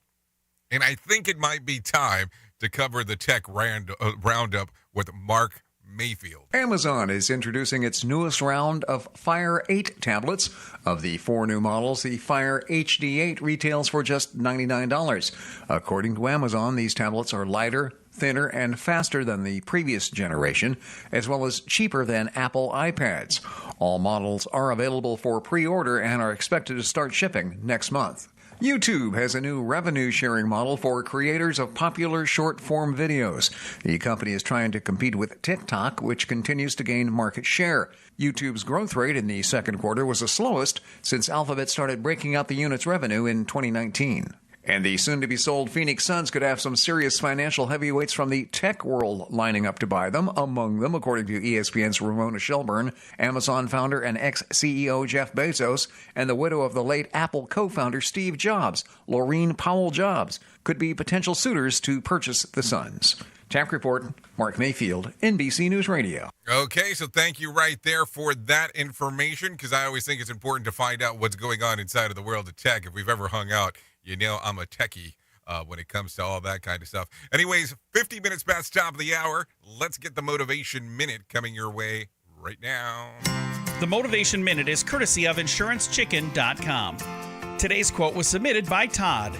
And I think it might be time to cover the tech roundup with Mark Mayfield. Amazon is introducing its newest round of Fire 8 tablets. Of the 4 new models, the Fire HD8 retails for just $99. According to Amazon, these tablets are lighter, thinner, and faster than the previous generation, as well as cheaper than Apple iPads. All models are available for pre-order and are expected to start shipping next month. YouTube has a new revenue-sharing model for creators of popular short-form videos. The company is trying to compete with TikTok, which continues to gain market share. YouTube's growth rate in the second quarter was the slowest since Alphabet started breaking out the unit's revenue in 2019. And the soon-to-be-sold Phoenix Suns could have some serious financial heavyweights from the tech world lining up to buy them. Among them, according to ESPN's Ramona Shelburne, Amazon founder and ex-CEO Jeff Bezos and the widow of the late Apple co-founder Steve Jobs, Laureen Powell Jobs, could be potential suitors to purchase the Suns. Tech Report, Mark Mayfield, NBC News Radio. Okay, so thank you right there for that information, because I always think it's important to find out what's going on inside of the world of tech. If we've ever hung out, you know I'm a techie when it comes to all that kind of stuff. Anyways, 50 minutes past top of the hour. Let's get the Motivation Minute coming your way right now. The Motivation Minute is courtesy of InsuranceChicken.com. Today's quote was submitted by Todd.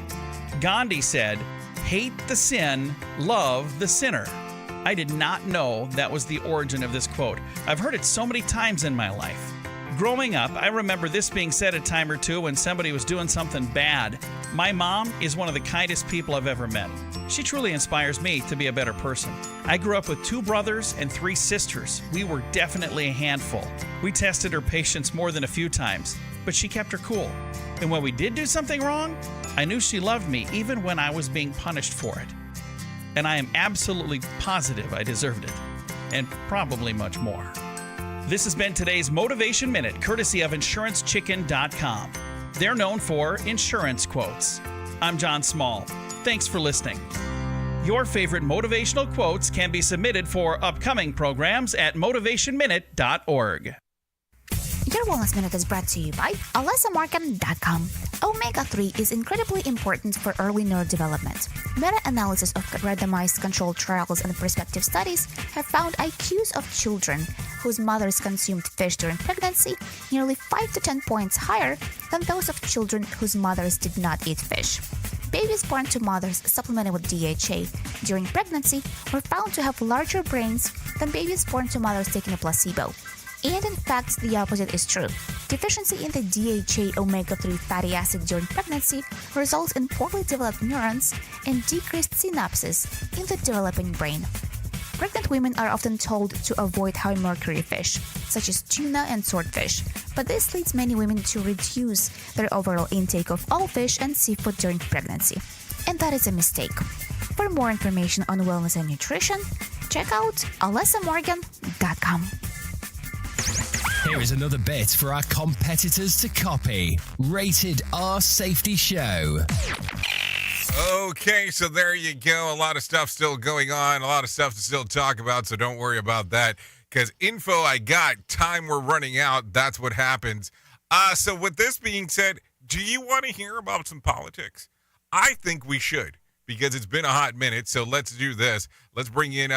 Gandhi said, "Hate the sin, love the sinner." I did not know that was the origin of this quote. I've heard it so many times in my life. Growing up, I remember this being said a time or two when somebody was doing something bad. My mom is one of the kindest people I've ever met. She truly inspires me to be a better person. I grew up with 2 brothers and 3 sisters. We were definitely a handful. We tested her patience more than a few times, but she kept her cool. And when we did do something wrong, I knew she loved me even when I was being punished for it. And I am absolutely positive I deserved it, and probably much more. This has been today's Motivation Minute, courtesy of InsuranceChicken.com. They're known for insurance quotes. I'm John Small. Thanks for listening. Your favorite motivational quotes can be submitted for upcoming programs at motivationminute.org. Your Wellness Minute is brought to you by AlessaMorgan.com. Omega-3 is incredibly important for early neurodevelopment. Meta-analysis of randomized controlled trials and prospective studies have found IQs of children whose mothers consumed fish during pregnancy nearly 5 to 10 points higher than those of children whose mothers did not eat fish. Babies born to mothers supplemented with DHA during pregnancy were found to have larger brains than babies born to mothers taking a placebo. And in fact, the opposite is true. Deficiency in the DHA omega-3 fatty acid during pregnancy results in poorly developed neurons and decreased synapses in the developing brain. Pregnant women are often told to avoid high mercury fish, such as tuna and swordfish, but this leads many women to reduce their overall intake of all fish and seafood during pregnancy. And that is a mistake. For more information on wellness and nutrition, check out AlessaMorgan.com. Here is another bit for our competitors to copy. Rated R Safety Show. Okay, so there you go. A lot of stuff still going on, a lot of stuff to still talk about, so don't worry about that. Because info I got, time we're running out, that's what happens. So with this being said, do you want to hear about some politics? I think we should, because it's been a hot minute, so let's do this. Let's bring in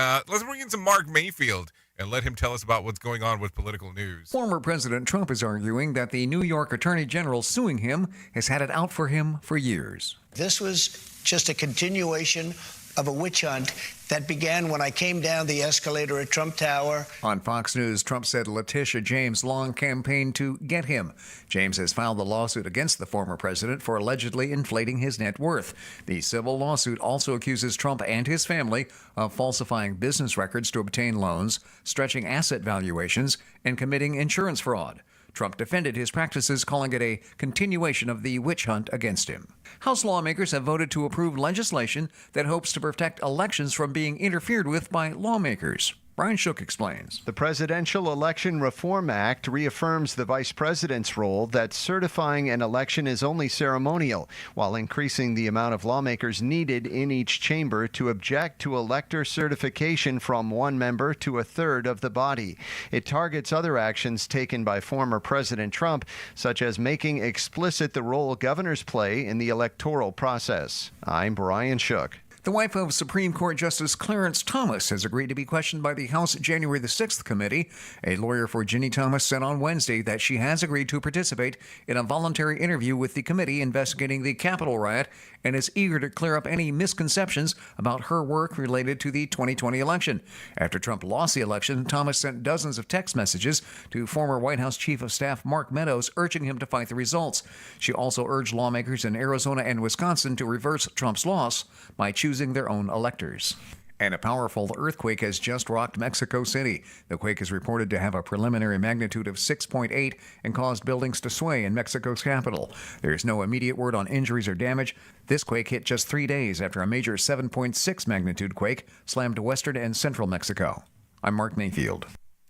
some Mark Mayfield and let him tell us about what's going on with political news. Former President Trump is arguing that the New York Attorney General suing him has had it out for him for years. This was just a continuation of a witch hunt that began when I came down the escalator at Trump Tower. On Fox News, Trump said Letitia James' long campaign to get him. James has filed a lawsuit against the former president for allegedly inflating his net worth. The civil lawsuit also accuses Trump and his family of falsifying business records to obtain loans, stretching asset valuations, and committing insurance fraud. Trump defended his practices, calling it a continuation of the witch hunt against him. House lawmakers have voted to approve legislation that hopes to protect elections from being interfered with by lawmakers. Brian Shook explains. The Presidential Election Reform Act reaffirms the vice president's role that certifying an election is only ceremonial, while increasing the amount of lawmakers needed in each chamber to object to elector certification from one member to a third of the body. It targets other actions taken by former President Trump, such as making explicit the role governors play in the electoral process. I'm Brian Shook. The wife of Supreme Court Justice Clarence Thomas has agreed to be questioned by the House January the 6th committee. A lawyer for Ginny Thomas said on Wednesday that she has agreed to participate in a voluntary interview with the committee investigating the Capitol riot and is eager to clear up any misconceptions about her work related to the 2020 election. After Trump lost the election, Thomas sent dozens of text messages to former White House Chief of Staff Mark Meadows urging him to fight the results. She also urged lawmakers in Arizona and Wisconsin to reverse Trump's loss by choosing their own electors. And a powerful earthquake has just rocked Mexico City. The quake is reported to have a preliminary magnitude of 6.8 and caused buildings to sway in Mexico's capital. There is no immediate word on injuries or damage. This quake hit just 3 days after a major 7.6 magnitude quake slammed western and central Mexico. I'm Mark Mayfield.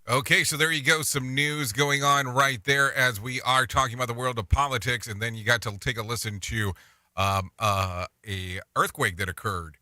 Okay, so there you go. Some news going on right there as we are talking about the world of politics. And then you got to take a listen to a earthquake that occurred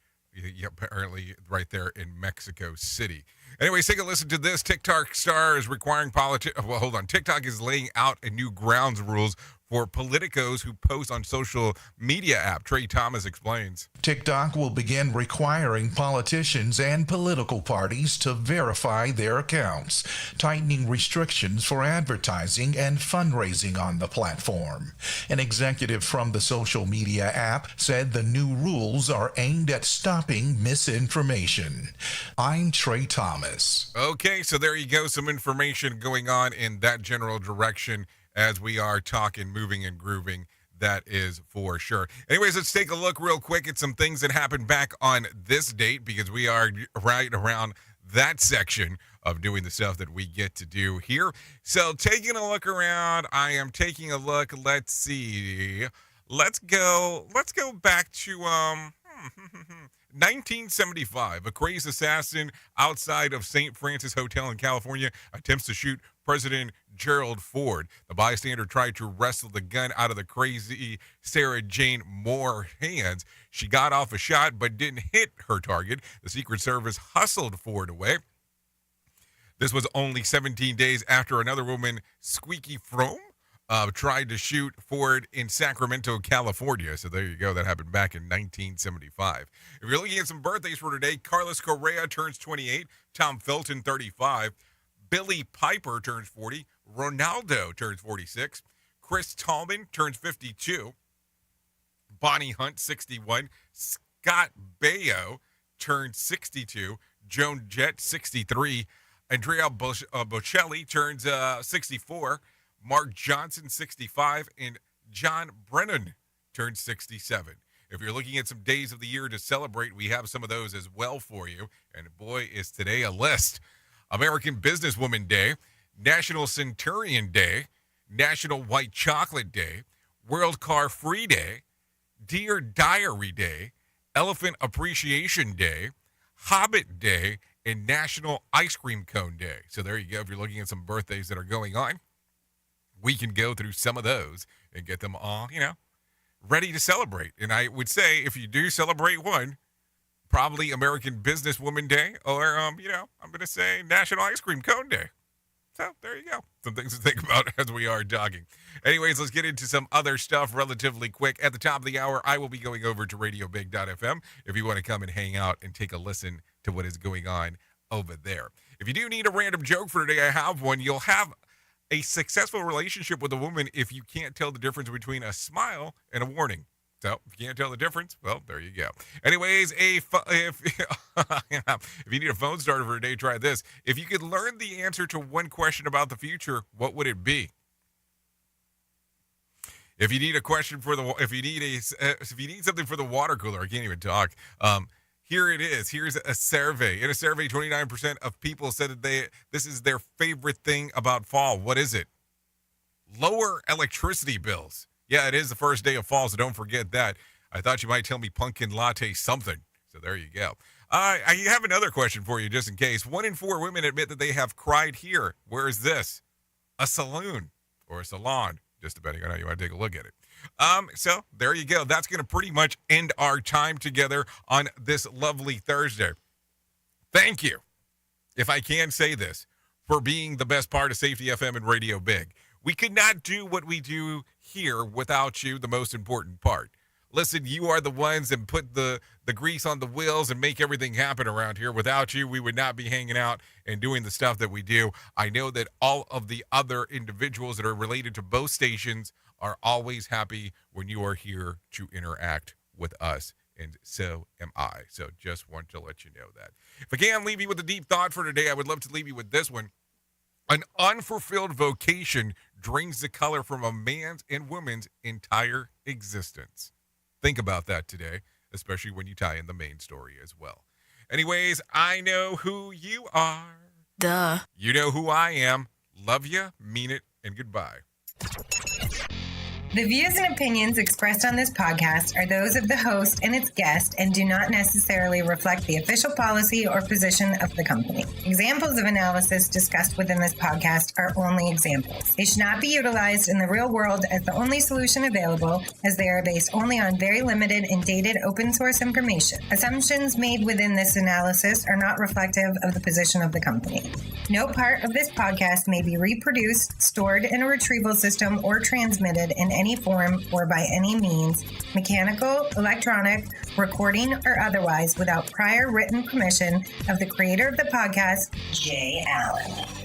apparently right there in Mexico City. Anyways, take a listen to this. TikTok star is requiring TikTok is laying out a new grounds rules for politicos who post on social media app. Trey Thomas explains. TikTok will begin requiring politicians and political parties to verify their accounts, tightening restrictions for advertising and fundraising on the platform. An executive from the social media app said the new rules are aimed at stopping misinformation. I'm Trey Thomas. Okay, so there you go. Some information going on in that general direction as we are talking, moving and grooving. That is for sure. Anyways, let's take a look real quick at some things that happened back on this date, because we are right around that section of doing the stuff that we get to do here. So taking a look around, I am taking a look. Let's see. Let's go back to 1975. A crazed assassin outside of St. Francis Hotel in California attempts to shoot President Gerald Ford. The bystander tried to wrestle the gun out of the crazy Sarah Jane Moore hands. She got off a shot but didn't hit her target. The Secret Service hustled Ford away. This was only 17 days after another woman, Squeaky Fromme, tried to shoot Ford in Sacramento, California. So there you go. That happened back in 1975. If you're looking at some birthdays for today, Carlos Correa turns 28, Tom Felton 35, Billy Piper turns 40, Ronaldo turns 46, Chris Tallman turns 52, Bonnie Hunt 61, Scott Baio turns 62, Joan Jett 63, Andrea Bocelli turns 64, Mark Johnson 65, and John Brennan turns 67. If you're looking at some days of the year to celebrate, we have some of those as well for you. And boy, is today a list. American Businesswoman Day, National Centurion Day, National White Chocolate Day, World Car Free Day, Dear Diary Day, Elephant Appreciation Day, Hobbit Day, and National Ice Cream Cone Day. So there you go. If you're looking at some birthdays that are going on, we can go through some of those and get them all, ready to celebrate. And I would say if you do celebrate one, probably American Businesswoman Day, or, I'm going to say National Ice Cream Cone Day. So there you go. Some things to think about as we are talking. Anyways, let's get into some other stuff relatively quick. At the top of the hour, I will be going over to radiobig.fm if you want to come and hang out and take a listen to what is going on over there. If you do need a random joke for today, I have one. You'll have a successful relationship with a woman if you can't tell the difference between a smile and a warning. So if you can't tell the difference, well, there you go. Anyways, if you need a phone starter for a day, try this. If you could learn the answer to one question about the future, what would it be? If you need a question for if you need something for the water cooler, I can't even talk. Here it is. Here's a survey. In a survey, 29% of people said that this is their favorite thing about fall. What is it? Lower electricity bills. Yeah, it is the first day of fall, so don't forget that. I thought you might tell me pumpkin latte something. So there you go. I have another question for you just in case. 1 in 4 women admit that they have cried here. Where is this? A saloon or a salon, just depending on how you want to take a look at it. So there you go. That's going to pretty much end our time together on this lovely Thursday. Thank you, if I can say this, for being the best part of Safety FM and Radio Big. We could not do what we do here without you, the most important part. Listen, you are the ones that put the grease on the wheels and make everything happen around here. Without you, we would not be hanging out and doing the stuff that we do. I know that all of the other individuals that are related to both stations are always happy when you are here to interact with us, and so am I. So just want to let you know that. If I can leave you with a deep thought for today, I would love to leave you with this one. An unfulfilled vocation drains the color from a man's and woman's entire existence. Think about that today, especially when you tie in the main story as well. Anyways, I know who you are. Duh. You know who I am. Love you, mean it, and goodbye. The views and opinions expressed on this podcast are those of the host and its guest and do not necessarily reflect the official policy or position of the company. Examples of analysis discussed within this podcast are only examples. They should not be utilized in the real world as the only solution available, as they are based only on very limited and dated open source information. Assumptions made within this analysis are not reflective of the position of the company. No part of this podcast may be reproduced, stored in a retrieval system, or transmitted in any form or by any means, mechanical, electronic, recording, or otherwise, without prior written permission of the creator of the podcast, Jay Allen.